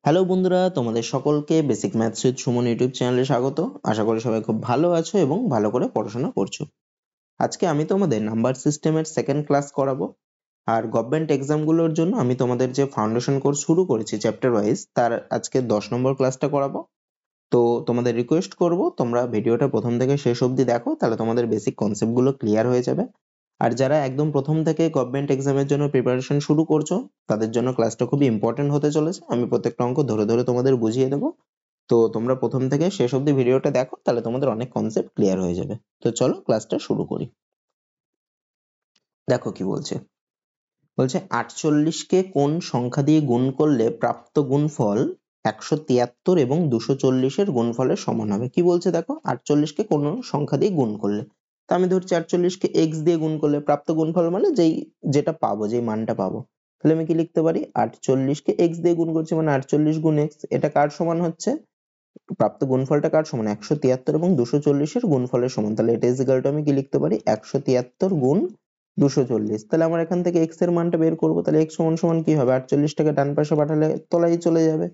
Hello বন্ধুরা, তোমাদের সকলকে basic maths with Suman YouTube চ্যানেলে স্বাগত। আশা করি সবাই খুব ভালো আছো এবং ভালো করে পড়াশোনা করছো। আজকে আমি তোমাদের নাম্বার সিস্টেমের সেকেন্ড ক্লাস করাবো। আর গভর্নমেন্ট এক্সামগুলোর জন্য আমি তোমাদের যে ফাউন্ডেশন কোর্স শুরু করেছি চ্যাপ্টার ওয়াইজ, তার আজকে 10 নম্বর ক্লাসটা করাবো। তো তোমাদের রিকোয়েস্ট করব তোমরা ভিডিওটা প্রথম থেকে শেষ অবধি দেখো, তাহলে তোমাদের বেসিক কনসেপ্টগুলো ক্লিয়ার হয়ে যাবে। আর যারা একদম প্রথম থেকে গভর্নমেন্ট এক্সামের জন্য প্রিপারেশন শুরু করছো, তাদের জন্য ক্লাসটা খুবই ইম্পর্টেন্ট হতে চলেছে। আমি প্রত্যেকটা অঙ্ক ধরে ধরে তোমাদের বুঝিয়ে দেবো। তো তোমরা প্রথম থেকে শেষ অবধি ভিডিওটা দেখো, তাহলে তোমাদের অনেক কনসেপ্ট ক্লিয়ার হয়ে যাবে। তো চলো ক্লাসটা শুরু করি। দেখো কি বলছে। বলছে 48কে কোন সংখ্যা দিয়ে গুণ করলে প্রাপ্ত গুণফল 173 এবং 240-এর গুণফলের সমান হবে। কি বলছে দেখো, 48কে কোন সংখ্যা দিয়ে গুণ করলে, তো আমি ধরছি 48কে এক্স দিয়ে গুণ করলে প্রাপ্ত গুণফল মানে যেটা পাবো, যেই মানটা পাবো। তাহলে আমি কি লিখতে পারি, 48কে এক্স দিয়ে গুণ করছি মানে 48 গুণ এক্স। এটা কার সমান হচ্ছে, প্রাপ্ত গুণফলটা কার সমান, 173 এবং 240-এর গুণফলের সমান। তাহলে এটা ইজ ইকুয়াল টু আমি কি লিখতে পারি, 173 গুণ 240। তাহলে আমার এখান থেকে এক্স এর মানটা বের করবো। তাহলে এক্স সমান সমান কি হবে, 48টাকে ডান পাশে পাঠালে তলায় চলে যাবে।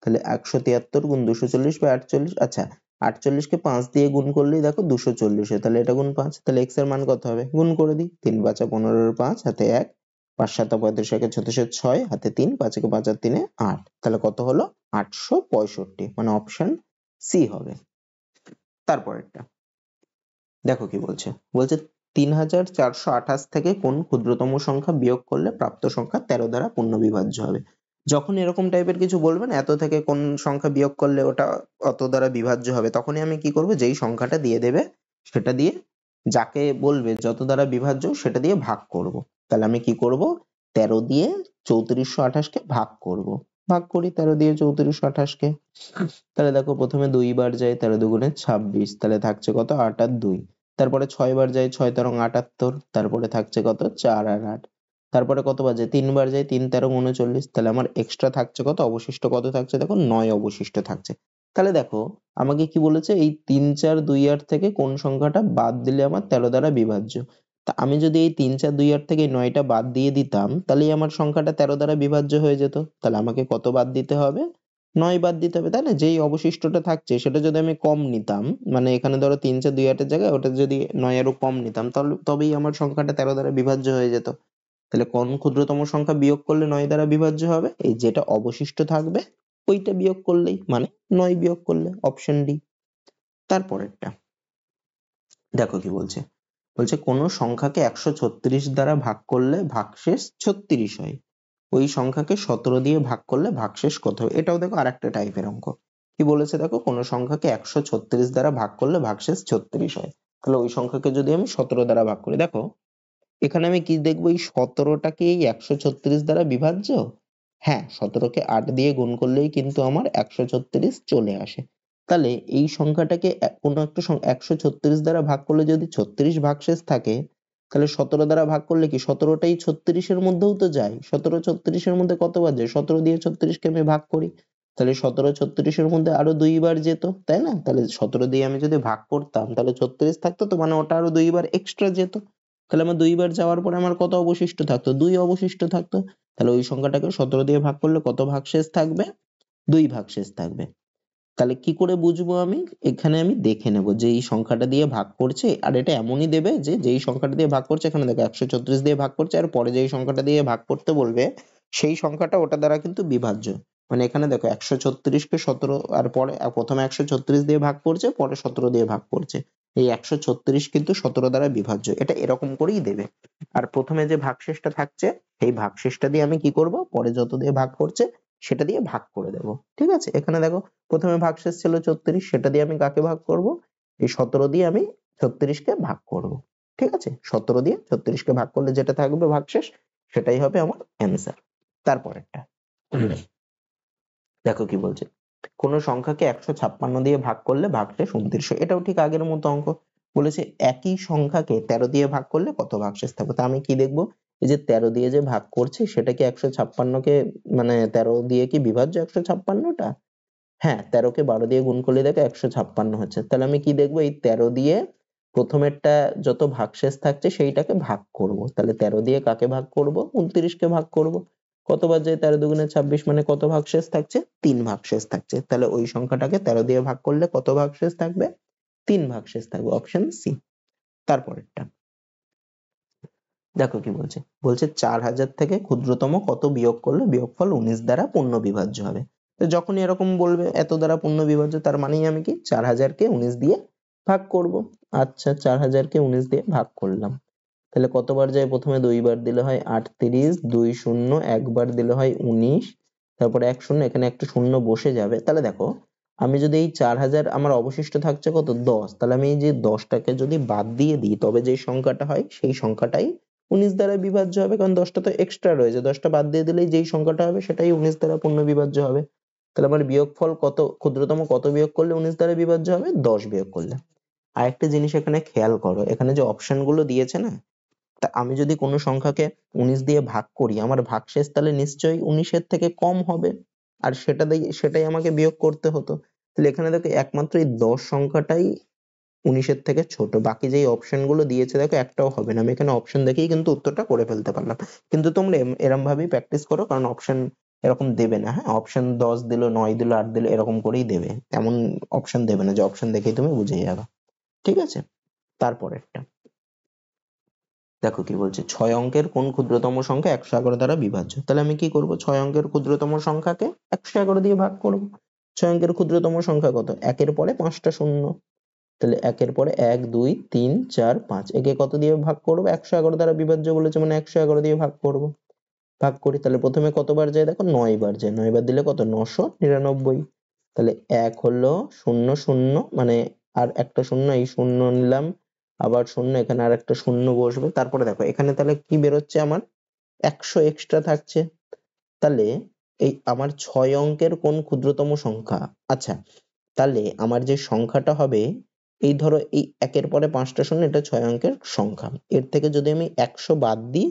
তাহলে 173 গুণ 240 বা 48। আচ্ছা, 48কে 5 দিয়ে গুণ করলেই দেখো 240 হয়। তাহলে এটা গুণ 5, তাহলে এক্স এর মান কত হবে, গুণ করে দিই। 3 5 15, 5 হাতে 1, 5 7 35, 1 36, 6 হাতে 3, 5 1 5 আর 3 8। তাহলে কত হলো, 865, মানে অপশন সি হবে। তারপরেরটা দেখো কি বলছে। বলছে 3428 থেকে কোন ক্ষুদ্রতম সংখ্যা বিয়োগ করলে প্রাপ্ত সংখ্যা 13 দ্বারা পূর্ণ বিভাজ্য হবে। যখন এরকম টাইপের কিছু বলবেন, এত থেকে কোন সংখ্যা বিয়োগ করলে ওটা অত দ্বারা বিভাজ্য হবে, তখনই আমি কি করব, যেই সংখ্যাটা দিয়ে দেবে সেটা দিয়ে, যাকে বলবে যত দ্বারা বিভাজ্য সেটা দিয়ে ভাগ করব। তাহলে আমি কি করব, 13 দিয়ে 3428কে ভাগ করব। ভাগ করি 13 দিয়ে 3428কে। তাহলে দেখো প্রথমে 2 বার যায়, 13 দুগুণে 26, তাহলে থাকছে কত, 8 আর 2। তারপরে 6 বার যায়, 6 তেরো 78, তারপরে থাকছে কত, 4 আর 8। তারপরে কত বাজে, 3 বার যায়, 3 তেরো 39, তাহলে আমার এক্সট্রা থাকছে কত, অবশিষ্ট কত থাকছে দেখো, 9 অবশিষ্ট থাকছে। তাহলে দেখো আমাকে কি বলেছে, এই 3 4 2 8 থেকে কোন সংখ্যাটা বাদ দিলে আমার 13 দ্বারা বিভাজ্য। তা আমি যদি এই 3 4 2 8 থেকে 9টা বাদ দিয়ে দিতাম, তাহলেই আমার সংখ্যাটা 13 দ্বারা বিভাজ্য হয়ে যেত। তাহলে আমাকে কত বাদ দিতে হবে, 9 বাদ দিতে হবে, তাই না? যেই অবশিষ্টটা থাকছে সেটা যদি আমি কম নিতাম, মানে এখানে ধরো 3 4 2 8-এর জায়গায় ওটা যদি 9 এরও কম নিতাম, তাহলে তবেই আমার সংখ্যাটা 13 দ্বারা বিভাজ্য হয়ে যেত। তাহলে কোন ক্ষুদ্রতম সংখ্যা বিয়োগ করলে 9 দ্বারা বিভাজ্য হবে, এই যেটা অবশিষ্ট থাকবে ওইটা বিয়োগ করলেই, মানে 9 বিয়োগ করলে, অপশন ডি। তারপরেরটা দেখো কি বলছে। বলছে কোন সংখ্যাকে 136 দ্বারা ভাগ করলে ভাগশেষ 36 হয়, ওই সংখ্যাকে 17 দিয়ে ভাগ করলে ভাগশেষ কত হবে। এটাও দেখো আরেকটা টাইপের অঙ্ক। কি বলেছে দেখো, কোন সংখ্যাকে 136 দ্বারা ভাগ করলে ভাগশেষ 36 হয়, তাহলে ওই সংখ্যাকে যদি আমি 17 দ্বারা ভাগ করি, দেখো এখানে আমি কি দেখবো, এই 17টাকে এই 136 দ্বারা বিভাজ্য। হ্যাঁ, 17কে 8 দিয়ে গুণ করলেই কিন্তু আমার 136 চলে আসে। তাহলে এই সংখ্যাটাকে কোনো একটা 136 দ্বারা ভাগ করলে যদি 36 ভাগশেষ থাকে, তাহলে 17 দ্বারা ভাগ করলে কি 17টাই 36-এর মধ্যেও তো যায়। 17 36-এর মধ্যে কত বাজে, 17 দিয়ে 36কে আমি ভাগ করি, তাহলে 17 36-এর মধ্যে আরো 2 বার যেত, তাই না? তাহলে 17 দিয়ে আমি যদি ভাগ করতাম তাহলে 36 থাকতো, তো মানে ওটা আরো 2 বার এক্সট্রা যেত। তাহলে আমার 2 বার যাওয়ার পরে আমার কত অবশিষ্ট থাকতো, 2 অবশিষ্ট থাকতো। তাহলে ওই সংখ্যাটাকে 17 দিয়ে ভাগ করলে কত ভাগশেষ থাকবে, 2 ভাগশেষ থাকবে। তাহলে কি করে বুঝবো আমি, এখানে আমি দেখে নেব যে এই সংখ্যাটা দিয়ে ভাগ করছে, আর এটা এমনই দেবে যে যেই সংখ্যাটা দিয়ে ভাগ করছে, এখানে দেখো 136 দিয়ে ভাগ করছে, আর পরে যেই সংখ্যাটা দিয়ে ভাগ করতে বলবে সেই সংখ্যাটা ওটা দ্বারা কিন্তু বিভাজ্য। মানে এখানে দেখো 136-কে 17, আর পরে প্রথমে 136 দিয়ে ভাগ করছে, পরে 17 দিয়ে ভাগ করছে। এই 136 কিন্তু 17 দ্বারা বিভাজ্য, এটা এরকম করেই দেবে। আর প্রথমে যে ভাগশেষটা থাকছে, সেই ভাগশেষটা দিয়ে আমি কি করব, পরে যত দিয়ে ভাগ করছে সেটা দিয়ে ভাগ করে দেব। ঠিক আছে, এখানে দেখো প্রথমে ভাগশেষ ছিল 36, সেটা দিয়ে আমি কাকে ভাগ করব, এই 17 দিয়ে আমি 36-কে ভাগ করব। ঠিক আছে, 17 দিয়ে 36-কে ভাগ করলে যেটা থাকবে ভাগশেষ, সেটাই হবে আমার অ্যান্সার। তারপরেরটা দেখো কি বলছে, কোন সংখ্যাকে 156 দিয়ে ভাগ করলে ভাগশেষ 29। এটাও ঠিক আগের মতো অঙ্ক। বলেছে একই সংখ্যাকে 13 দিয়ে ভাগ করলে কত ভাগশেষ থাকবে। তা আমি কি দেখবো, এই যে 13 দিয়ে যে ভাগ করছি সেটা কি 156-কে, মানে 13 দিয়ে কি বিভাজ্য 156টা? হ্যাঁ, 13-কে 12 দিয়ে গুণ করলে দেখো 156 হচ্ছে। তাহলে আমি কি দেখবো, এই 13 দিয়ে প্রথমেরটা যত ভাগশেষ থাকছে সেইটাকে ভাগ করব। তাহলে 13 দিয়ে কাকে ভাগ করব, 29-কে ভাগ করব। কতবার যায় 13 দুগুণে 26 মানে কত ভাগশেষ থাকছে? 3 ভাগশেষ থাকছে। তাহলে ওই সংখ্যাটাকে 13 দিয়ে ভাগ করলে কত ভাগশেষ থাকবে? 3 ভাগশেষ থাকবে, অপশন সি। তারপরেরটা দেখো কি বলছে, বলছে 4000 থেকে ক্ষুদ্রতম কত বিয়োগ করলে বিয়োগফল 19 দ্বারা পূর্ণ বিভাজ্য হবে। তো যখনই এরকম বলবে এত দ্বারা পূর্ণ বিভাজ্য, তার মানেই আমি কি 4000 কে 19 দিয়ে ভাগ করব। আচ্ছা, 4000 কে 19 দিয়ে ভাগ করলাম, তাহলে কতবার যায়? প্রথমে 2 বার দিলে হয় 38, 2 শূন্য, একবার দিলে হয় 19, তারপরে 1 শূন্য, এখানে একটা শূন্য বসে যাবে। তাহলে দেখো আমি যদি এই 4000, আমার অবশিষ্ট থাকছে কত? 10, তাহলে আমি এই যে 10টাকে যদি বাদ দিয়ে দিই তবে যে সংখ্যাটা হয় সেই সংখ্যাটাই 19 দ্বারা বিভাজ্য হবে, কারণ 10টা তো এক্সট্রা রয়েছে, 10টা বাদ দিয়ে দিলেই যেই সংখ্যাটা হবে সেটাই 19 দ্বারা পূর্ণ বিভাজ্য হবে। তাহলে আমার বিয়োগফল কত, ক্ষুদ্রতম কত বিয়োগ করলে 19 দ্বারা বিভাজ্য হবে? 10 বিয়োগ করলে। আরেকটা জিনিস এখানে খেয়াল করো, এখানে যে অপশন গুলো দিয়েছে না, তা আমি যদি কোনো সংখ্যাকে 19 দিয়ে ভাগ করি, আমার ভাগশেষ তাহলে নিশ্চয়ই 19 এর থেকে কম হবে, আর সেটাই আমাকে বিয়োগ করতে হতো। তাহলে এখানে দেখো একমাত্র এই 10 সংখ্যাটাই 19 এর থেকে ছোট, বাকি যেই অপশন গুলো দিয়েছে দেখো একটাও হবে না। আমি এখানে অপশন দেখেই কিন্তু উত্তরটা করে ফেলতে পারলাম। কিন্তু তোমরা এরম ভাবেই প্র্যাকটিস করো, কারণ অপশন এরকম দেবে না। হ্যাঁ, অপশন 10 দিল, 9 দিল, 8 দিল, এরকম করেই দেবে, এমন অপশন দেবে না যে অপশন দেখেই তুমি বুঝে যাবে। ঠিক আছে, তারপরেরটা দেখো কি বলছে, 6 অঙ্কের কোন ক্ষুদ্রতম সংখ্যা 111 দ্বারা বিভাজ্য? তাহলে আমি কি করব, 6 অঙ্কের ক্ষুদ্রতম সংখ্যাকে 111 দিয়ে ভাগ করব। 6 অঙ্কের ক্ষুদ্রতম সংখ্যা কত? একের পরে 5টা শূন্য, তাহলে একের পরে 1 2 3 4 5, একে কত দিয়ে ভাগ করব? 111 দ্বারা বিভাজ্য বলেছে মানে 111 দিয়ে ভাগ করব। ভাগ করি, তাহলে প্রথমে কতবার যায় দেখো? 9 বার যায়। 9 বার দিলে কত? 999। তাহলে 1 হলো 0 0, মানে আর একটা শূন্য, এই শূন্য নিলাম, আবার শূন্য, এখানে আর একটা শূন্য বসবে। তারপরে দেখো এখানে তাহলে কি বেরোচ্ছে আমার? 100 এক্সট্রা থাকছে। তাহলে এই আমার 6 অঙ্কের কোন ক্ষুদ্রতম সংখ্যা? আচ্ছা, তাহলে আমার যে সংখ্যাটা হবে, এই ধরো এই একের পরে 5টা শূন্য, এটা 6 অঙ্কের সংখ্যা, এর থেকে যদি আমি 100 বাদ দিই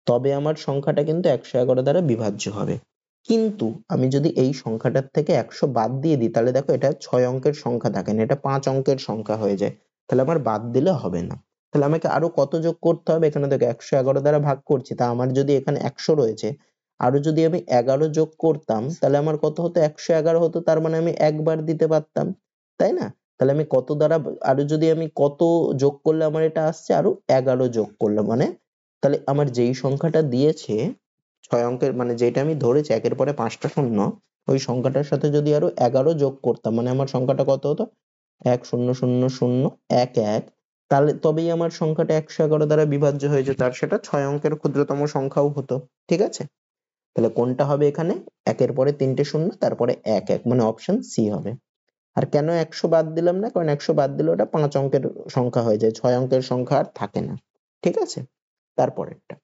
তবে আমার সংখ্যাটা কিন্তু 111 দ্বারা বিভাজ্য হবে। কিন্তু আমি যদি এই সংখ্যাটার থেকে 100 বাদ দিয়ে দিই তাহলে দেখো এটা 6 অঙ্কের সংখ্যা থাকে না, এটা 5 অঙ্কের সংখ্যা হয়ে যায়। তাহলে আমার বাদ দিলে হবে না। তাহলে আমাকে আরো কত যোগ করতে হবে? এখানে দেখো 111 দ্বারা ভাগ করছি, তা আমার যদি এখানে 100 রয়েছে, আরো যদি আমি 11 যোগ করতাম তাহলে আমার কত হতো? 111 হতো, তার মানে আমি একবার দিতে পারতাম, তাই না? তাহলে আমি কত দ্বারা, আরো যদি আমি কত যোগ করলে আমার এটা আসছে? আরো 11 যোগ করলে, মানে তাহলে আমার যেই সংখ্যাটা দিয়েছে 6 অঙ্কের, মানে যেটা আমি ধরেছি একের পরে 5টা শূন্য, ওই সংখ্যাটার সাথে যদি আরো 11 যোগ করতাম, মানে আমার সংখ্যাটা কত হতো? 1 0 0 0 1 1, তাহলে তবেই আমার সংখ্যাটা 111 দ্বারা বিভাজ্য হয়ে যেত, আর সেটা 6 অঙ্কের ক্ষুদ্রতম সংখ্যাও হতো। ঠিক আছে, তাহলে কোনটা হবে এখানে? একের পরে 3টে শূন্য, তারপরে 1 1, মানে অপশন সি হবে। আর কেন 100 বাদ দিলাম না? কারণ 100 বাদ দিলে ওটা 5 অঙ্কের সংখ্যা হয়ে যায়, 6 অঙ্কের সংখ্যা আর থাকে না। ঠিক আছে, তারপরেরটা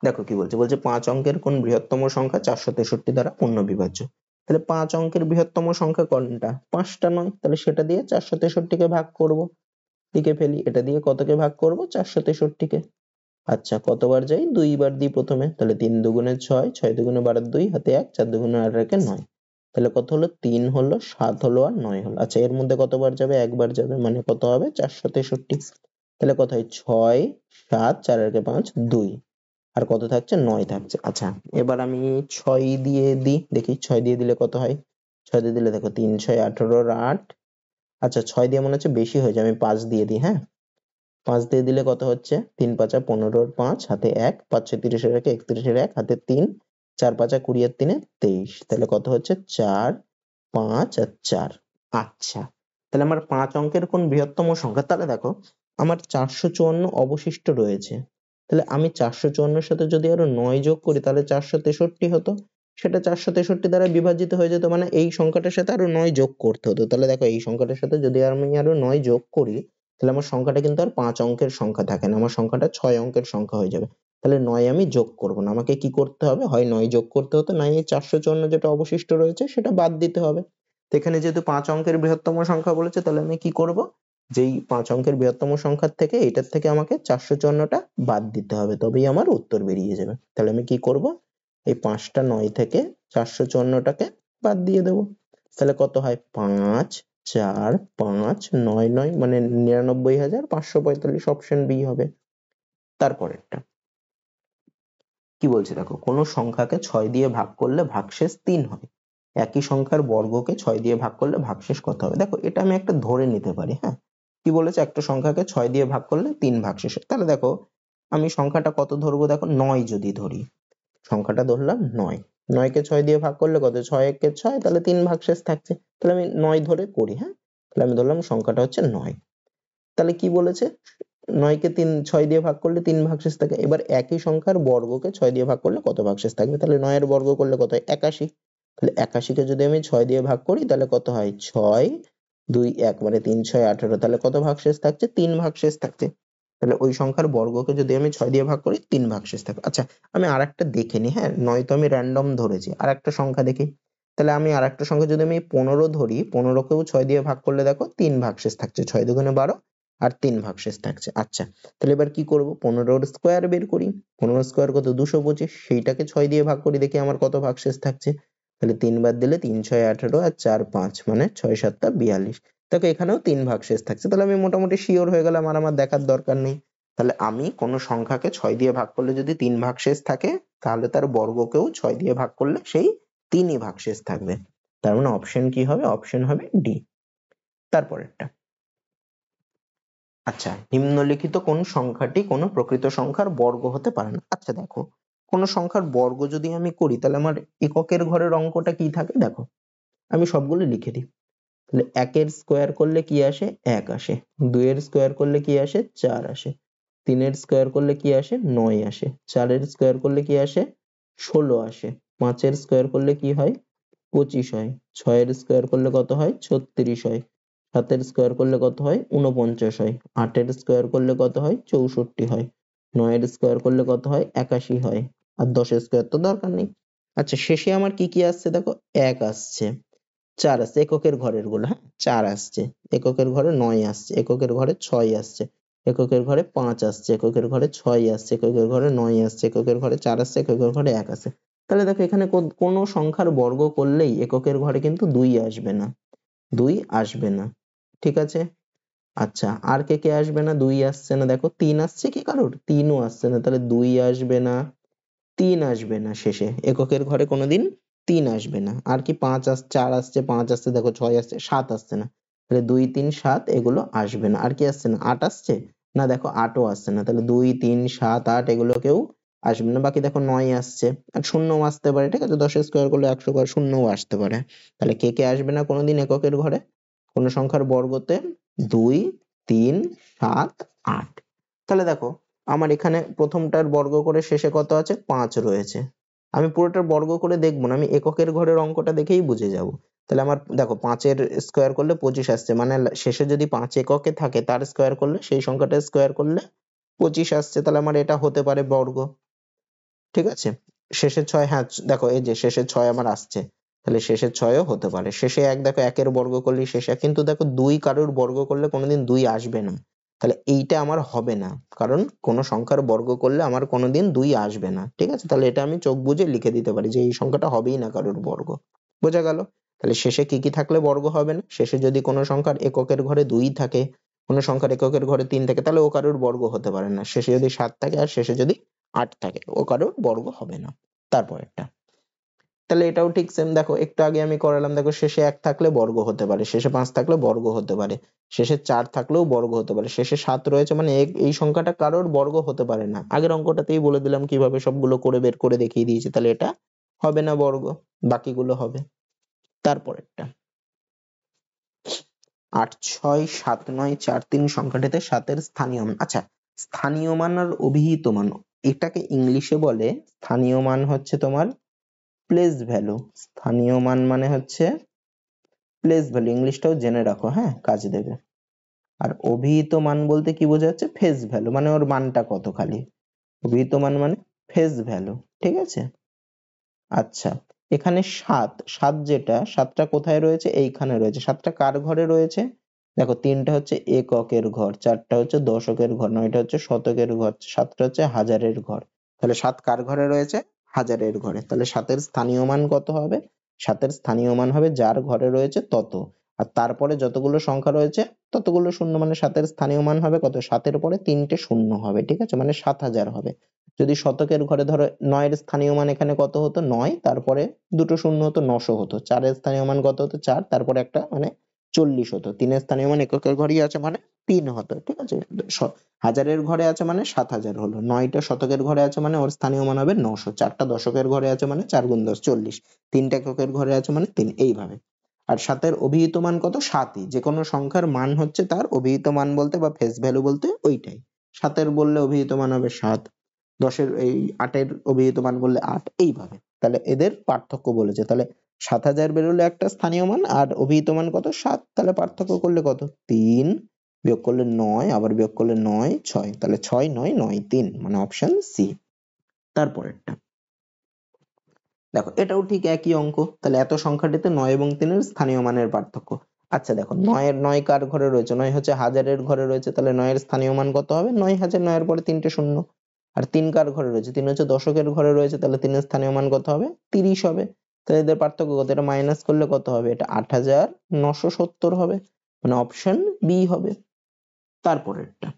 দেখো কি বলছে, বলছে 5 অঙ্কের কোন বৃহত্তম সংখ্যা 463 দ্বারা পূর্ণ বিভাজ্য? তাহলে 5 অঙ্কের বৃহত্তম সংখ্যা কোনটা? 5টা নয়, তাহলে সেটা দিয়ে 463 কে ভাগ করব। লিখে ফেলি, এটা দিয়ে কতকে ভাগ করব? 463 কে। আচ্ছা, কতবার যাই? 2 বার দিই প্রথমে, তাহলে 3 দুগুণে 6, 6 দুগুণে 12, 2 হাতে 1, 4 দুগুণে 8 একে 9, তাহলে কত হলো? 3 হলো, 7 হলো, আর 9 হলো। আচ্ছা, এর মধ্যে কতবার যাবে? একবার যাবে, মানে কত হবে? 463। তাহলে কত হয়? 6 7, 4 একে 5, 2, আর কত থাকছে? 9 থাকছে। আচ্ছা, এবার আমি 6 দিয়ে দিই, দেখি 6 দিয়ে দিলে কত হয়। 6 দিয়ে দিলে দেখো 3 6 18 আর 8। আচ্ছা, 6 দিয়ে মনে হচ্ছে বেশি হয়ে যায়, আমি 5 দিয়ে দিই। হ্যাঁ, 5 দিয়ে দিলে কত হচ্ছে? 3 5 15 আর 5 হাতে 1, 5 6 30 এর 1, 31 এর 1 হাতে 3, 4 5 20 আর 3 23, তাহলে কত হচ্ছে? 4 5 আর 4। আচ্ছা, তাহলে আমার 5 অঙ্কের কোন বৃহত্তম সংখ্যা? তাহলে দেখো আমার 454 অবশিষ্ট রয়েছে, তাহলে আমি 454 এর সাথে যদি আরো 9 যোগ করি তাহলে 463 হতো, সেটা 463 দ্বারা বিভাজিত হয়ে যেত, মানে এই সংখ্যাটার সাথে আরো 9 যোগ করতে হতো। তাহলে দেখো এই সংখ্যাটার সাথে যদি আমি আরো 9 যোগ করি তাহলে আমার সংখ্যাটা কিন্তু আর 5 অঙ্কের সংখ্যা থাকে না, আমার সংখ্যাটা 6 অঙ্কের সংখ্যা হয়ে যাবে। তাহলে 9 আমি যোগ করব না, আমাকে কি করতে হবে? হয় 9 যোগ করতে হতো, নয় এই 454 যেটা অবশিষ্ট রয়েছে সেটা বাদ দিতে হবে। তো এখানে যেহেতু 5 অঙ্কের বৃহত্তম সংখ্যা বলেছে, তাহলে আমি কি করব? যেই 5 অঙ্কের বৃহত্তম সংখ্যার থেকে এটার থেকে আমাকে 454টা বাদ দিতে হবে, তবেই আমার উত্তর বেরিয়ে যাবে। তাহলে আমি কি করব? এই 5টা 9 থেকে 454টাকে বাদ দিয়ে দেব। তাহলে কত হয়? 5 4 5 9 9, মানে 99,545, অপশন বি হবে। তারপরেরটা কি বলছে দেখো, কোনো সংখ্যাকে 6 দিয়ে ভাগ করলে ভাগশেষ 3 হয়, একই সংখ্যার বর্গকে 6 দিয়ে ভাগ করলে ভাগশেষ কত হবে? দেখো এটা আমি একটা ধরে নিতে পারি, হ্যাঁ। কি বলেছে, একটা সংখ্যাকে 6 দিয়ে ভাগ করলে 3 ভাগশেষ হয়। তাহলে দেখো আমি সংখ্যাটা কত ধরবো, দেখো 9 যদি ধরি, সংখ্যাটা ধরলাম 9, 9 কে 6 দিয়ে ভাগ করলে কত, 6 একে 6, তাহলে 3 ভাগশেষ থাকছে। তাহলে আমি 9 ধরে করি, হ্যাঁ। তাহলে আমি ধরলাম সংখ্যাটা হচ্ছে 9। তাহলে কি বলেছে, 9 কে 6 দিয়ে ভাগ করলে 3 ভাগশেষ থাকে। এবার একই সংখ্যার বর্গকে 6 দিয়ে ভাগ করলে কত ভাগশেষ থাকবে? তাহলে 9 এর বর্গ করলে কত হয়? 81। তাহলে 81 কে যদি আমি 6 দিয়ে ভাগ করি তাহলে কত হয়? 6 2 1 মানে 3 6 18, তাহলে কত ভাগশেষ থাকছে? 3 ভাগশেষ থাকছে। তাহলে ওই সংখ্যার বর্গকে যদি আমি 6 দিয়ে ভাগ করি 3 ভাগশেষ থাকবে। আচ্ছা, আমি আরেকটা দেখে নিই, হ্যাঁ। 9 তো আমি র‍্যান্ডম ধরেছি, আরেকটা সংখ্যা দেখি। তাহলে আমি আরেকটা সংখ্যা যদি আমি 15 ধরি, 15 কেও 6 দিয়ে ভাগ করলে দেখো 3 ভাগশেষ থাকছে, 6 দুগুণে 12 আর 3 ভাগশেষ থাকছে। আচ্ছা, তাহলে এবার কি করব, 15 এর স্কয়ার বের করি। 15 স্কয়ার কত? 225, সেইটাকে 6 দিয়ে ভাগ করি, দেখি আমার কত ভাগশেষ থাকছে। তাহলে 3 বাদ দিলে 3 6 18 আর 4 5 মানে 6 7 টা 42। দেখো এখানেও 3 ভাগশেষ থাকছে। তাহলে আমি মোটামুটি শিওর হয়ে গেলাম, আর আমার দেখার দরকার নেই। তাহলে আমি কোনো সংখ্যাকে 6 দিয়ে ভাগ করলে যদি 3 ভাগশেষ থাকে, তাহলে তার বর্গকেও 6 দিয়ে ভাগ করলে সেই 3ই ভাগশেষ থাকবে। তার মানে অপশন কি হবে? অপশন হবে ডি। তারপরেরটা, আচ্ছা, নিম্নলিখিত কোন সংখ্যাটি কোনো প্রকৃত সংখ্যার বর্গ হতে পারে না? আচ্ছা দেখো, কোন সংখ্যার বর্গ যদি আমি করি তাহলে আমার এককের ঘরের অঙ্কটা কি থাকে, দেখো আমি সবগুলো লিখে দিই। তাহলে 1 এর স্কয়ার করলে কি আসে? 1 আসে। 2 এর স্কয়ার করলে কি আসে? 4 আসে। 3 এর স্কয়ার করলে কি আসে? 9 আসে। 4 এর স্কয়ার করলে কি আসে? 16 আসে। 5 এর স্কয়ার করলে কি হয়? 25 হয়। 6 এর স্কয়ার করলে কত হয়? 36 হয়। 7 এর স্কয়ার করলে কত হয়? 49 হয়। 8 এর স্কয়ার করলে কত হয়? 64 হয়। 9 এর স্কয়ার করলে কত হয়? 81 হয়। আর 10 এর স্কয়ার তো দরকার নেই। আচ্ছা, শেষে আমার কি কি আসছে দেখো, 1 আসছে, 4 আসছে এককের ঘরের গুলো, হ্যাঁ। 4 আসছে, এককের ঘরে 9 আসছে, এককের ঘরে 6 আসছে, এককের ঘরে 5 আসছে, এককের ঘরে 6 আসছে, এককের ঘরে 9 আসছে, এককের ঘরে 4 আসছে, এককের ঘরে 1 আসছে। তাহলে দেখো এখানে কোনো সংখ্যার বর্গ করলেই এককের ঘরে কিন্তু 2 আসবে না, 2 আসবে না। ঠিক আছে। আচ্ছা, আর কে কে আসবে না? 2 আসছে না, দেখো 3 আসছে কি কারোর? 3 ও আসছে না, তাহলে 2 আসবে না, 3 আসবে না, শেষে এককের ঘরে কোনোদিন 3 আসবে না। আর কি 5 আসছে, 4 আসছে, 5 আসছে, দেখো 6 আসছে, 7 আসছে না। তাহলে 2 3 7 এগুলো আসবে না। আর কি আসছে না? 8 আসছে না, দেখো 8 ও আসছে না। তাহলে 2 3 7 8 এগুলো কেউ আসবে না। বাকি দেখো 9 আসছে, আর শূন্যও আসতে পারে। ঠিক আছে, 10 এর স্কয়ার করলে 100 করে শূন্যও আসতে পারে। তাহলে কে কে আসবে না কোনোদিন এককের ঘরে? কোন সংখ্যার বর্গতে 2 3 7 8। তাহলে দেখো আমার এখানে প্রথমটার বর্গ করে শেষে কত আছে? 5 রয়েছে। আমি পুরোটার বর্গ করে দেখবো না, আমি এককের ঘরের অঙ্কটা দেখেই বুঝে যাব। তাহলে আমার দেখো 5 এর স্কয়ার করলে 25 আসছে, মানে শেষে যদি 5 এককে থাকে তার স্কয়ার করলে, সেই সংখ্যাটা স্কয়ার করলে 25 আসছে। তাহলে আমার এটা হতে পারে বর্গ। ঠিক আছে। শেষে 6, হ্যাঁ দেখো এই যে শেষে 6 আমার আসছে, তাহলে শেষে 6ও হতে পারে। শেষে 1, দেখো 1 এর বর্গ করলে শেষে, কিন্তু দেখো 2 কারোর বর্গ করলে কোনোদিন 2 আসবে না। তাহলে এইটা আমার হবে না, কারণ কোন সংখ্যার বর্গ করলে আমার কোনোদিন 2 আসবে না। ঠিক আছে, তাহলে এটা আমি চোখ বুজে লিখে দিতে পারি যে এই সংখ্যাটা হবেই না কারোর বর্গ। বোঝা গেল? তাহলে শেষে কি কি থাকলে বর্গ হবে না? শেষে যদি কোনো সংখ্যার এককের ঘরে 2 থাকে, কোনো সংখ্যার এককের ঘরে 3 থাকে, তাহলে ও কারোর বর্গ হতে পারে না। শেষে যদি 7 থাকে আর শেষে যদি 8 থাকে, ও কারোর বর্গ হবে না। তারপরেরটা, তাহলে এটাও ঠিক সেম। দেখো একটু আগে আমি করালাম, দেখো শেষে 1 থাকলে বর্গ হতে পারে, শেষে 5 থাকলে বর্গ হতে পারে, শেষে 4 থাকলেও বর্গ হতে পারে, শেষে 7 রয়েছে মানে এই সংখ্যাটা কারোর বর্গ হতে পারে না। আগের অঙ্কটাতেই বলে দিলাম কিভাবে, সবগুলো করে বের করে দেখিয়ে দিয়েছি। তাহলে এটা হবে না বর্গ, বাকিগুলো হবে। তারপরেরটা, 8 6 7 9 4 3 সংখ্যাটিতে 7 এর স্থানীয় মান। আচ্ছা, স্থানীয় মান আর অভিহিত মান, এটাকে ইংলিশে বলে, স্থানীয় মান হচ্ছে তোমার প্লেস ভ্যালু। স্থানীয় মান মানে হচ্ছে প্লেস ভ্যালু, ইংলিশটাও জেনে রাখো, হ্যাঁ, কাজে দেবে। আর অভিহিত মান বলতে কি বোঝাচ্ছে? ফেস ভ্যালু, মানে ওর মানটা কত খালি। অভিহিত মান মানে ফেস ভ্যালু। ঠিক আছে। আচ্ছা, এখানে 7, 7 যেটা, 7টা কোথায় রয়েছে? এইখানে রয়েছে। 7টা কার ঘরে রয়েছে? দেখো 3টা হচ্ছে এককের ঘর, 4টা হচ্ছে দশকের ঘর, 9টা হচ্ছে শতকের ঘর, 7টা হচ্ছে হাজারের ঘর। তাহলে 7 কার ঘরে রয়েছে? হাজারের ঘরে। তাহলে 7 এর স্থানীয় মান কত হবে? 7 এর স্থানীয় মান হবে যার ঘরে রয়েছে তত। আর তারপরে যতগুলো সংখ্যা রয়েছে ততগুলো শূন্য, মানে 7 এর স্থানীয় মান হবে কত, 7 এর পরে 3টে শূন্য হবে, ঠিক আছে, মানে 7000 হবে। যদি শতকের ঘরে ধরো 9 এর স্থানীয় মান এখানে কত হতো, 9, তারপরে দুটো শূন্য হতো, 900 হতো। 4 এর স্থানীয় মান কত হতো, 4, তারপরে একটা মানে 40 হতো। 3 এর স্থানীয় মান এককের ঘরেই আছে মানে 3 হতো, ঠিক আছে। হাজারের ঘরে আছে মানে 7000 হলো। 9টা শতকের ঘরে আছে মানে ওর স্থানীয় মান হবে 900। 4টা দশকের ঘরে আছে মানে 4 গুণ 10 40। 3টা এককের ঘরে আছে মানে 3, এইভাবে। আর 7 এর অভিহিত মান কত, 7ই। যে কোনো সংখ্যার মান হচ্ছে তার অভিহিত মান বলতে বা ফেস ভ্যালু বলতে ওইটাই। 7 এর বললে অভিহিত মান হবে 7, 10-এর এই 8 এর অভিহিত মান বললে 8, এইভাবে। তাহলে এদের পার্থক্য বলেছে। তাহলে 7000 বেরোলে একটা স্থানীয় মান আর অভিহিত মান কত, 7। তাহলে পার্থক্য করলে কত, 3, বিয়োগ করলে 9, আবার বিয়োগ করলে 9, 6। তাহলে 6, 9, 9, 3, মানে অপশন সি। তারপরেরটা দেখো, এটাও ঠিক একই অঙ্ক। তাহলে এত সংখ্যাটিতে 9 এবং 3 এর স্থানীয় মানের পার্থক্য। আচ্ছা দেখো, 9 কার ঘরে রয়েছে, 9 হচ্ছে হাজারের ঘরে রয়েছে, তাহলে 9 এর স্থানীয় মান কত হবে, 9000। 9 এর পরে 3টে শূন্য। আর 3 কার ঘরে রয়েছে, 3 হচ্ছে দশকের ঘরে রয়েছে, তাহলে 3 এর স্থানীয় মান কত হবে, 30 হবে। তাহলে এদের পার্থক্য কত, এটা মাইনাস করলে কত হবে, এটা 8970 হবে, মানে অপশন বি হবে। তারপরেরটা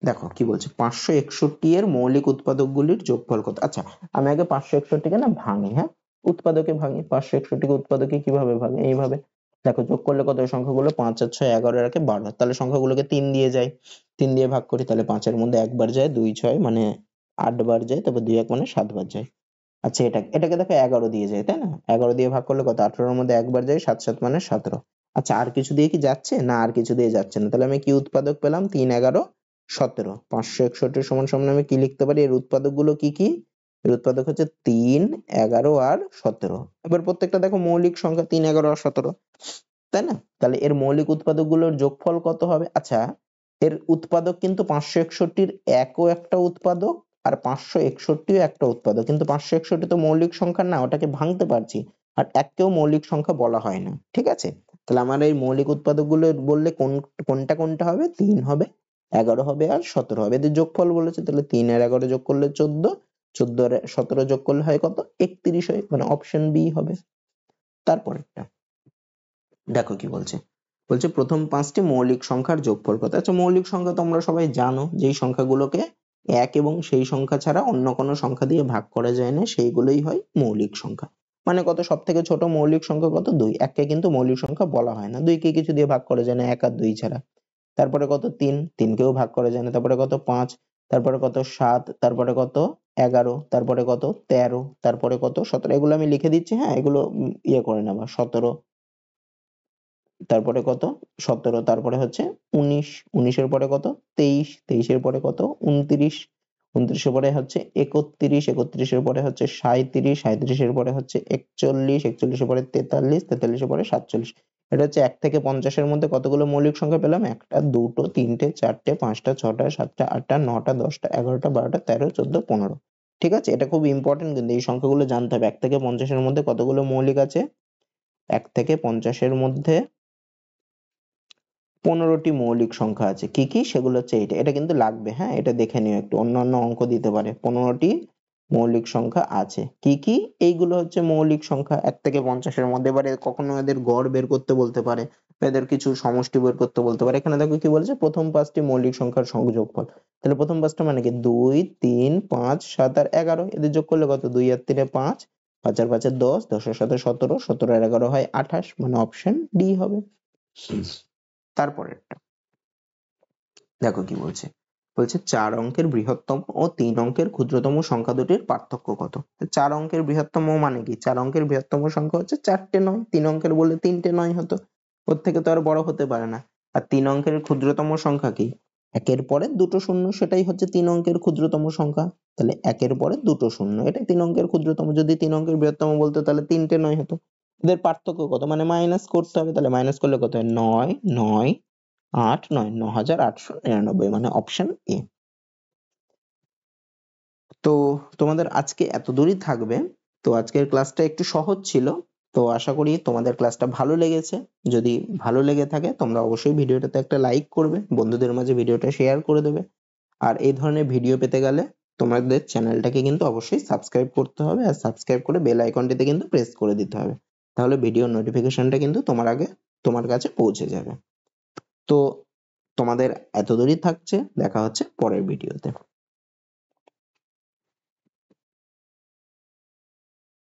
দেখো কি বলছে, 561 এর মৌলিক উৎপাদকগুলির যোগফল কত। আচ্ছা, আমি আগে 561 কে না ভাঙি, হ্যাঁ, উৎপাদকে ভাঙি। 561 কে উৎপাদকে কিভাবে ভাঙি, এইভাবে। দেখো, যোগ করলে কত হয়, সংখ্যাগুলো 5 আর 6 11 এর একে 12, তাহলে সংখ্যাগুলোকে 3 দিয়ে যায়, 3 দিয়ে ভাগ করি, তাহলে 5 এর মধ্যে একবার যায়, 2 6 মানে 8 বার যায়, তারপর 2 1 মানে 7 বার যায়। আচ্ছা, এটাকে দেখো 11 দিয়ে যায়, তাই না? 11 দিয়ে ভাগ করলে কত, 18 এর মধ্যে একবার যায়, 7 7 মানে 17। আচ্ছা, আর কিছু দিয়ে কি যাচ্ছে না, আর কিছু দিয়ে যাচ্ছে না, তাহলে আমি কি উৎপাদক পেলাম, 3 11 17। 561 সমান সমান আমি কি লিখতে পারি, এর উৎপাদক গুলো কি কি, এর উৎপাদক হচ্ছে 3 11 আর 17। এবার প্রত্যেকটা দেখো মৌলিক সংখ্যা, 3 11 আর 17, তাই না? তাহলে এর মৌলিক উৎপাদক গুলোর যোগফল কত হবে। আচ্ছা, এর উৎপাদক কিন্তু 561-র একও একটা উৎপাদক, আর 561-ও একটা উৎপাদক, কিন্তু 561 তো মৌলিক সংখ্যা না, ওটাকে ভাঙতে পারছি। আর এককেও মৌলিক সংখ্যা বলা হয় না, ঠিক আছে। তাহলে আমার এই মৌলিক উৎপাদক গুলো বললে কোনটা কোনটা হবে, 3 হবে, 11 হবে আর 17 হবে। এদের যোগফল বলেছে, তাহলে 3 আর 11 যোগ করলে 14, 14 আর 17 যোগ করলে হয় কত, 31 হয়, মানে অপশন বি হবে। তারপরেরটা দেখো কি বলছে, বলছে প্রথম 5টি মৌলিক সংখ্যার যোগফল কত। আচ্ছা, মৌলিক সংখ্যা তোমরা সবাই জানো, যেই সংখ্যাগুলোকে এক এবং সেই সংখ্যা ছাড়া অন্য কোনো সংখ্যা দিয়ে ভাগ করা যায় না, সেইগুলোই হয় মৌলিক সংখ্যা। মানে কত, সব থেকে ছোট মৌলিক সংখ্যা কত, 2। এককে কিন্তু মৌলিক সংখ্যা বলা হয় না, 2 কে কিছু দিয়ে ভাগ করা যায় না, 1 আর 2 ছাড়া। তারপরে কত, 3, 3 কেও ভাগ করা যায় না। তারপরে কত, 5, তারপরে কত, 7, তারপরে কত, 11, তারপরে কত, 13, তারপরে কত, 17। এগুলো আমি লিখে দিচ্ছি, হ্যাঁ, এগুলো ইয়ে করে নেবা। 17, তারপরে কত, 17, তারপরে হচ্ছে 19, 19 এর পরে কত, 23, 23 এর পরে কত, 29, 29 এর পরে হচ্ছে 31, 31 এর পরে হচ্ছে 37, 37 এর পরে হচ্ছে 41, 41 এর পরে 43, 43 এর পরে 47। এটা হচ্ছে 1 থেকে 50 এর মধ্যে কতগুলো মৌলিক সংখ্যা পেলাম, 1টা 2টো 3টে 4টে 5টা 6টা 7টা 8টা 9টা 10টা 11টা 12টা 13 14 15। ঠিক আছে, এটা খুব ইম্পর্টেন্ট, কিন্তু এই সংখ্যাগুলো জানতে হবে। 1 থেকে 50 এর মধ্যে কতগুলো মৌলিক আছে, 1 থেকে 50 এর মধ্যে 15টি মৌলিক সংখ্যা আছে। কি কি সেগুলো হচ্ছে এইটা, এটা কিন্তু লাগবে, হ্যাঁ, এটা দেখে নিও একটু, অন্যান্য অঙ্ক দিতে পারে। 15টি মৌলিক সংখ্যা আছে, কি কি, এইগুলো হচ্ছে মৌলিক সংখ্যা 1 থেকে 50 এর মধ্যে। এবারে কখনো এদের গড় বের করতে বলতে পারে, এদের কিছু সমষ্টি বের করতে বলতে পারে। এখানে দেখো কি বলেছে, প্রথম 5টি মৌলিক সংখ্যার যোগফল। তাহলে প্রথম 5টা মানে কি, 2 3 5 7 আর 11। এদের যোগ করলে কত, 2 আর 3 5, 5 আর 5 10, 10 এর সাথে 17, 17 আর 11 হয় 28, মানে অপশন ডি হবে। তারপরেরটা দেখো কি বলছে, বলছে 4 অঙ্কের বৃহত্তম ও 3 অঙ্কের ক্ষুদ্রতম সংখ্যা দুটির পার্থক্য কত। 4 অঙ্কের বৃহত্তম মানে কি, 4 অঙ্কের বৃহত্তম সংখ্যা হচ্ছে 4টে 9, 3 অঙ্কের বললে 3টে 9 হতো, ওর থেকে তো আর বড় হতে পারে না। আর 3 অঙ্কের ক্ষুদ্রতম সংখ্যা কি, একের পরে দুটো শূন্য, সেটাই হচ্ছে 3 অঙ্কের ক্ষুদ্রতম সংখ্যা। তাহলে একের পরে দুটো শূন্য, এটাই 3 অঙ্কের ক্ষুদ্রতম। যদি 3 অঙ্কের বৃহত্তম বলতো তাহলে 3টে 9 হতো। এদের পার্থক্য কত, মানে মাইনাস করতে হবে, তাহলে মাইনাস করলে কত হয়, 9 9 8 9, 9899, মানে অপশন এ। তো তোমাদের আজকে এত দূরই থাকবে। তো আজকের ক্লাসটা একটু সহজ ছিল, তো আশা করি তোমাদের ক্লাসটা ভালো লেগেছে। যদি ভালো লেগে থাকে তোমরা অবশ্যই ভিডিওটাতে একটা লাইক করবে, বন্ধুদের মাঝে ভিডিওটা শেয়ার করে দেবে। আর এই ধরনের ভিডিও পেতে গেলে তোমাদের চ্যানেলটাকে কিন্তু অবশ্যই সাবস্ক্রাইব করতে হবে, আর সাবস্ক্রাইব করে বেল আইকনটিতে কিন্তু প্রেস করে দিতে হবে। তাহলে ভিডিওর নোটিফিকেশনটা কিন্তু তোমার কাছে পৌঁছে যাবে। তো তোমাদের এতদূরই থাকছে, দেখা হচ্ছে পরের ভিডিওতে।